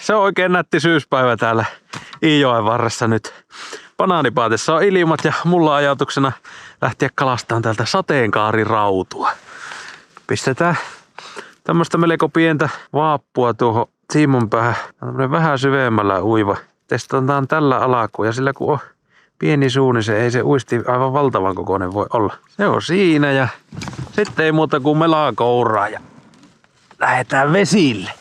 Se on oikein nätti syyspäivä täällä Iijoen varressa nyt. Banaanipaatessa on ilmat ja mulla ajatuksena lähteä kalastamaan täältä sateenkaarirautua. Pistetään tämmöstä melko pientä vaappua tuohon siimon päähän. Tämmönen vähän syvemmällä uiva. Testataan tällä alkuun ja sillä kun on pieni suu, niin se ei se uisti aivan valtavan kokoinen voi olla. Se on siinä ja sitten ei muuta kuin melaa kouraa ja lähdetään vesille.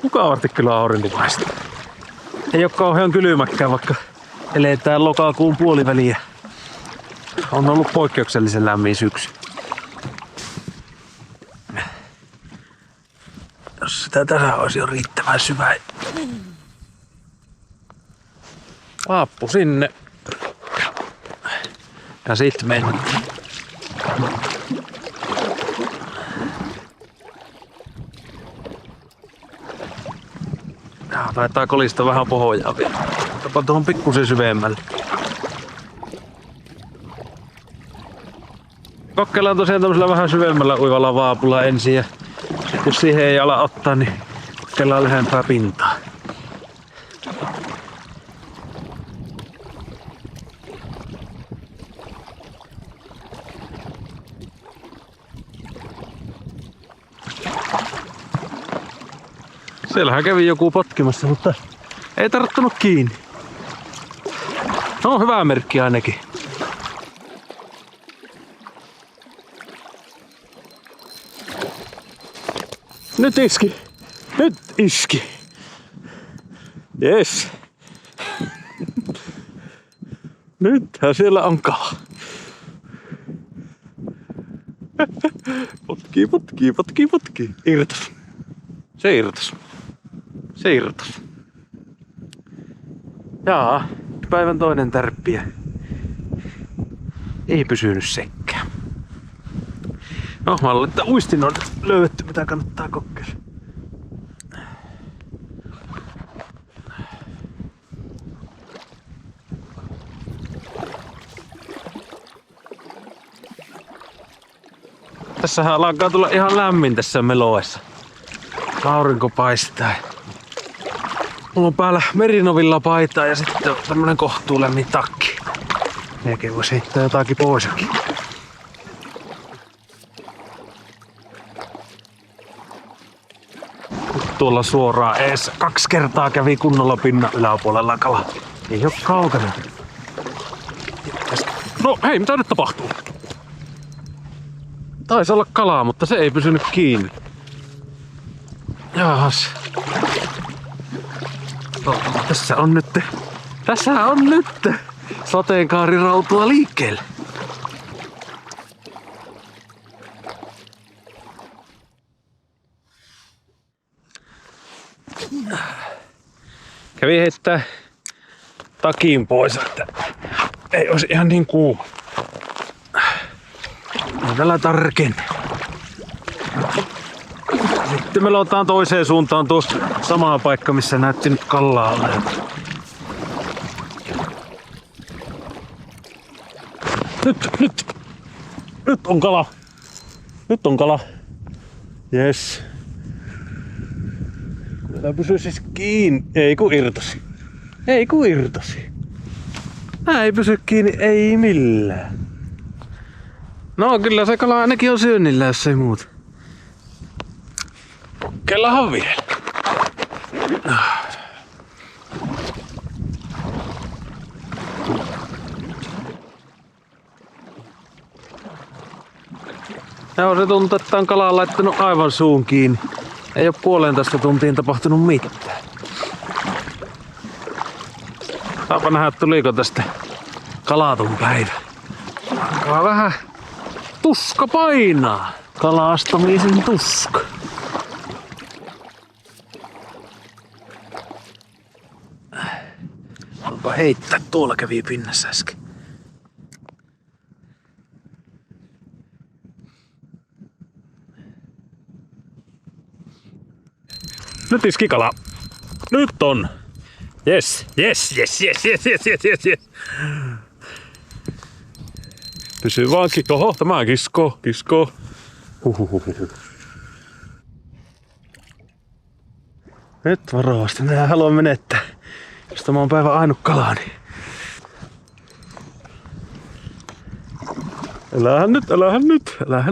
Mukavasti kyllä aurinko paistaa. Ei oo kauhean kylmäkään, vaikka eletään lokakuun puoliväliä. On ollut poikkeuksellisen lämmin syksy. Jos sitä tässä olisi jo riittävän syvä. Vaappu sinne. Ja sit mennään. Taitaa kolista vähän pohjaa vielä. Tapa tuohon pikkusen syvemmälle. Kokeillaan tosiaan tämmöisellä vähän syvemmällä uivalla vaapulla ensin ja jos siihen ei ala ottaa, niin kokeillaan lähempää pintaa. Siellähän kävi joku potkimassa, mutta ei tarttunut kiinni. No, hyvä merkki ainakin. Nyt iski. Nyt iski. Jes. Nythän siellä on kala. Potkii. Irtos. Se irtos. Jaa, päivän toinen tärppiä. Ei pysynyt sekkään. No, mä luulen, että uistin on löydetty, mitä kannattaa kokeilla. Tässähän alkaa tulla ihan lämmin tässä meloessa. Aurinko paistaa. Mulla on päällä merinovilla paitaa ja sitten on tämmönen kohtuulämmin takki. Melkein voisi heittää jotakin poisakin. Tuolla suoraan ees 2 kertaa kävi kunnolla pinnan yläpuolella kala. Ei oo kaukana. No hei, mitä nyt tapahtuu? Taisi olla kalaa, mutta se ei pysynyt kiinni. Jaahas. Tässähän on nyt sateenkaarirautua liikkeelle. Kävi heittää takin pois, että ei olisi ihan niin kuuma. Tällä tarkemmin. Sitten me luotaan toiseen suuntaan tuossa samaa paikka, missä näytti nyt kallaa olevan. Nyt on kala. Nyt on kala. Jes. Tää pysyy siis kiinni. Ei kun irtosi. Tää ei pysy kiinni, ei millään. No kyllä se kala ainakin on syönnillä, jos ei muuta. Kokeillahan vielä. Joo, se tuntuu, että on kalaa laittanut aivan suun kiinni. Ei oo 1,5 tuntiin tapahtunut mitään. Saapa nähdä, tuliko tästä kalatun päivä. Alkaa vähän tuska painaa. Kalastamisen tuska. Onpa heittää, tuolla kävi pinnassa äsken. Nyt iski kala. Nyt on. Yes. Pysy vaan Oho, tämä kisko. Huhuhuhu. Nyt varovasti, minä haluan menettää. Jos tämä on päivän ainut kala, niin... Älähän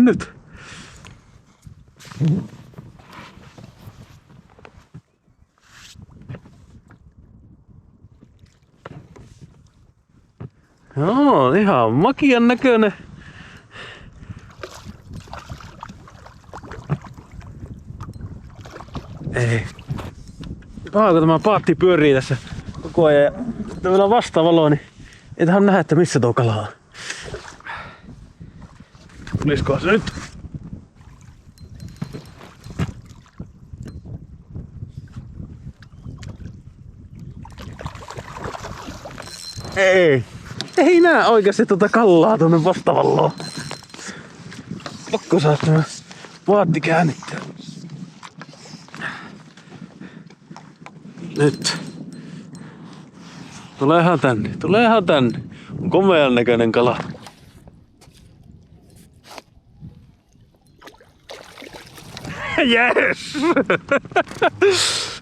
nyt. Joo, ihan makian näköinen. Ei. Paha, tämä paatti pyörii tässä koko ajan ja meillä on vastavalo, niin ei tähän nähdä, että missä tuo kala on. Tuliskohan se nyt? Ei näe oikeasti tuota kallaa tuonne vastavalloon. Pakko saa tämä paatti käännittää. Nyt. Tuleehan tänne. On komean näköinen kala. Yes!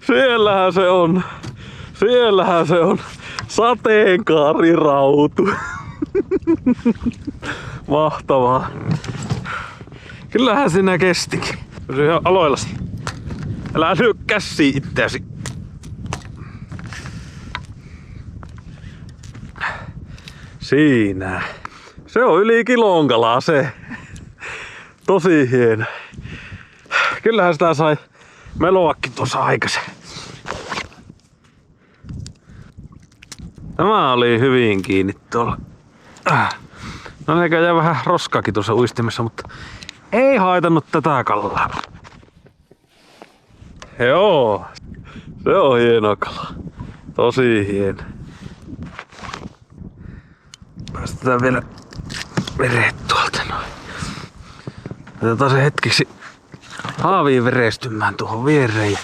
Siellähän se on. Sateenkaarirautu. Mahtavaa. Kyllähän sinä kestikin. Pysy ihan aloillasi. Älä lyö käsiä itseäsi. Siinä. Se on yli kilon kalaa se. Tosi hieno. Kyllähän sitä sai meloakin tuossa aikaisin. Tämä oli hyvin kiinni tuolla. No näköjään vähän roskaakin tuossa uistimessa, mutta ei haitannut tätä kalaa. Joo, se on hieno kala. Tosi hieno. Päästetään vielä veret tuolta noin. Otetaan se hetkeksi haaviin verestymään tuohon viereen.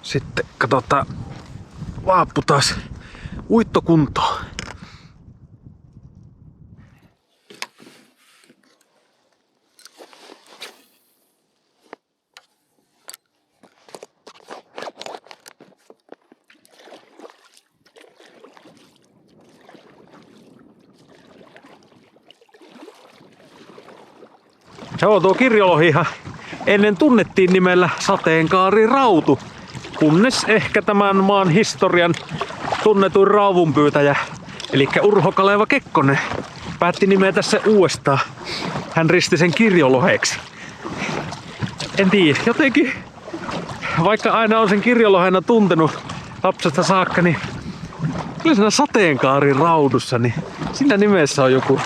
Sitten katsotaan vaappu taas uittokuntoon. Joo, tuo kirjolohihan ennen tunnettiin nimellä sateenkaarirautu, kunnes ehkä tämän maan historian tunnetuin rauvunpyytäjä, eli Urho Kaleva Kekkonen, päätti nimetä se uudestaan. Hän risti sen kirjoloheksi. En tiedä, jotenkin, vaikka aina on sen kirjolohena tuntenut lapsesta saakka, niin kyllä siinä sateenkaariraudussa, niin siinä nimessä on joku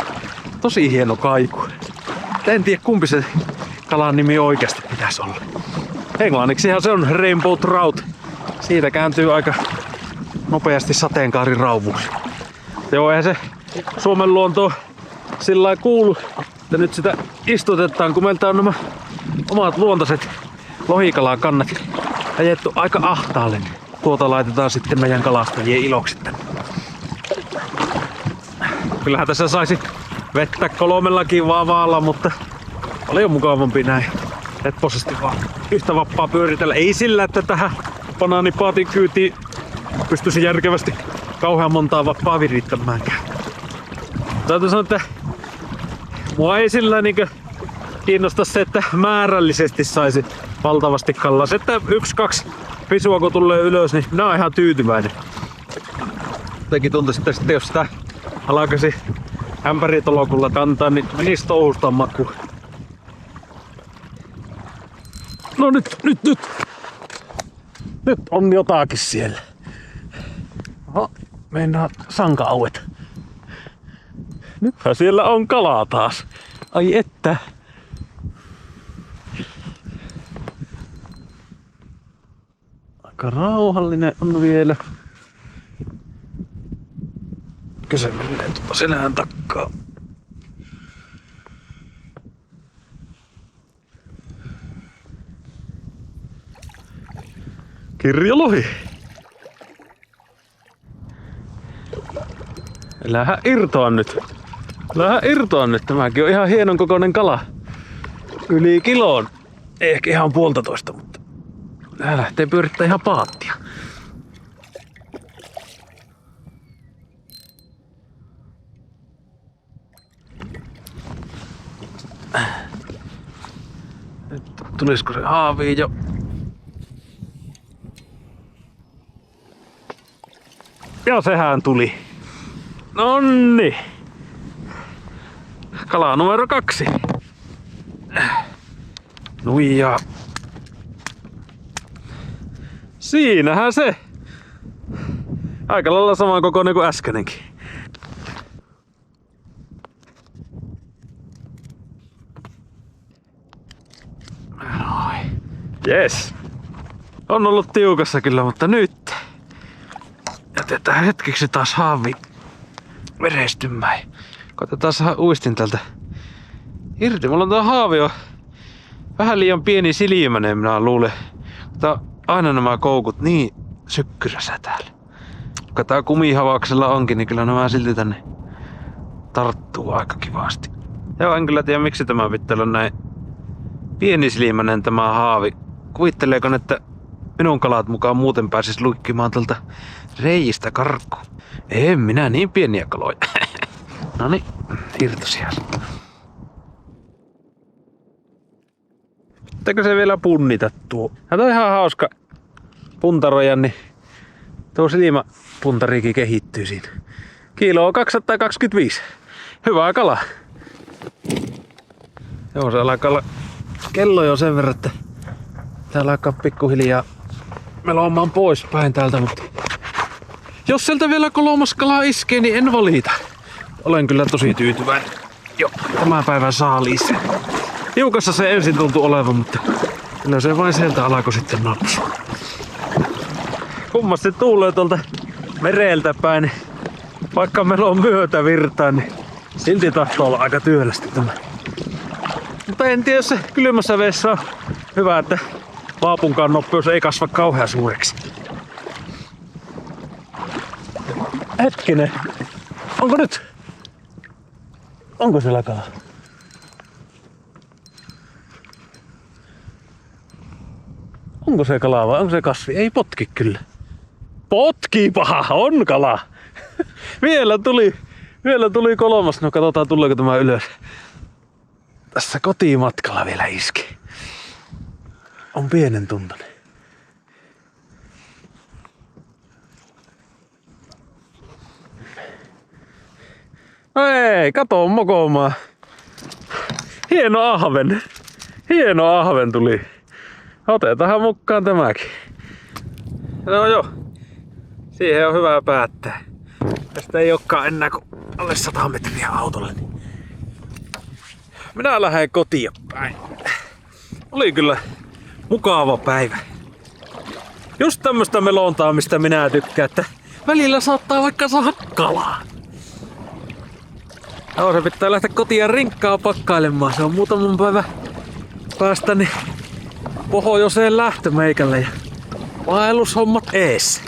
tosi hieno kaiku. En tiedä kumpi se kalan nimi oikeasti pitäisi olla. Englanniksihan se on rainbow trout. Siitä kääntyy aika nopeasti sateenkaarirauvuksi. Joo, eihän se Suomen luontoon sillä lailla kuulu, että nyt sitä istutetaan, kun meiltä on nämä omat luontaiset lohikalakannat ajettu aika ahtaalle. Tuota laitetaan sitten meidän kalastajien iloksi tänne. Kyllähän tässä saisi vettä 3 vaavalla, mutta paljon mukavampi näin lepposesti vaan yhtä vappaa pyöritellä. Ei sillä, että tähän banaanipaatin kyytiin pystyisi järkevästi kauhean montaa vappaa virittämäänkään. Täytyy sanoa, että mua ei sillä niinkö kiinnosta se, että määrällisesti saisi valtavasti kalaa. Se, että 1-2 pisua kun tulee ylös, niin minä oon ihan tyytyväinen. Jotenkin tuntuisi, että sitten jos sitä alkaisi ämpäritolokulla kantaa, niin menisi touhusta makuun. No nyt! Nyt on jotakin siellä. Oho, mennään sanka-auet. Nythän siellä on kalaa taas. Ai että. Aika rauhallinen on vielä. Se menee tuolla selän takkaa. Kirjolohi. Älähän irtoa nyt. Vähän irtoa nyt, tämäkin on ihan hienon kokoinen kala. Yli kiloon. Ehkä ihan 1,5, mutta tää lähtee pyörittää ihan paattia. Nyt tulisiko se haaviin jo? Ja sehän tuli. Nonni. Kala numero 2. Nuijaa. Siinähän se. Aika lailla saman kokoinen kuin äskeinenkin. Jes. On ollut tiukassa kyllä, mutta nyt jätetään hetkeksi taas haavi verestymään. Koitetaan saada uistin tältä irti. Mulla on tää haavi on vähän liian pieni silmäinen, minä luulen. Mutta aina nämä koukut niin sykkyrässä täällä. Kun tää kumihavauksella onkin, niin kyllä nämä silti tänne tarttuu aika kivasti. Joo, en kyllä tiedä miksi tämä pitää olla näin pienisilmäinen tämä haavi. Kuvitteleeko, että minun kalat mukaan muuten pääsis luikkimaan tältä reijistä karkuun? En minä niin pieniä kaloja. Noniin, irto siellä. Pitääkö se vielä punnita tuo? Tämä on ihan hauska puntaroja, niin tuo silmäpuntarikin kehittyy siinä. Kilo on 225. Hyvä kala. Joo, se alkaa olla kello jo sen verran, että täällä alkaa pikkuhiljaa meloamaan pois päin täältä, mutta jos sieltä vielä 3. kala iskee, niin en valita. Olen kyllä tosi tyytyväinen. Joo, tämän päivän saaliis. Hiukassa se ensin tuntui olevan, mutta kyllä se vain sieltä alkoi sitten napsua. Kummasti tuulee tuolta mereltä päin. Vaikka meillä on myötä virtaa, niin silti tahtoo olla aika työlästä tämä. Mutta en tiedä, se kylmässä vedessä on hyvä, että vaapunkaan nopeus ei kasva kauhean suureksi. Hetkinen. Onko nyt? Onko siellä kala? Onko se kala vai onko se kasvi? Ei potki kyllä. Potkii paha, on kala. Vielä tuli 3. No katsotaan tuleeko tämä ylös. Tässä kotimatkalla vielä iski. On pienen tuntunen. No ei, kato mokomaan. Hieno ahven. Hieno ahven tuli. Otetaan mukaan tämäkin. No joo. Siihen on hyvä päättää. Tästä ei olekaan enää kuin alle 100 metriä autolle. Minä lähden kotiin päin. Oli kyllä mukava päivä. Just tämmöstä melontaa, mistä minä tykkään, että välillä saattaa vaikka saada kalaa. Joo, se pitää lähteä kotiin ja rinkkaa pakkailemaan. Se on muutaman päivän päästä niin pohjoiseen lähtö meikälle ja vaellushommat ees.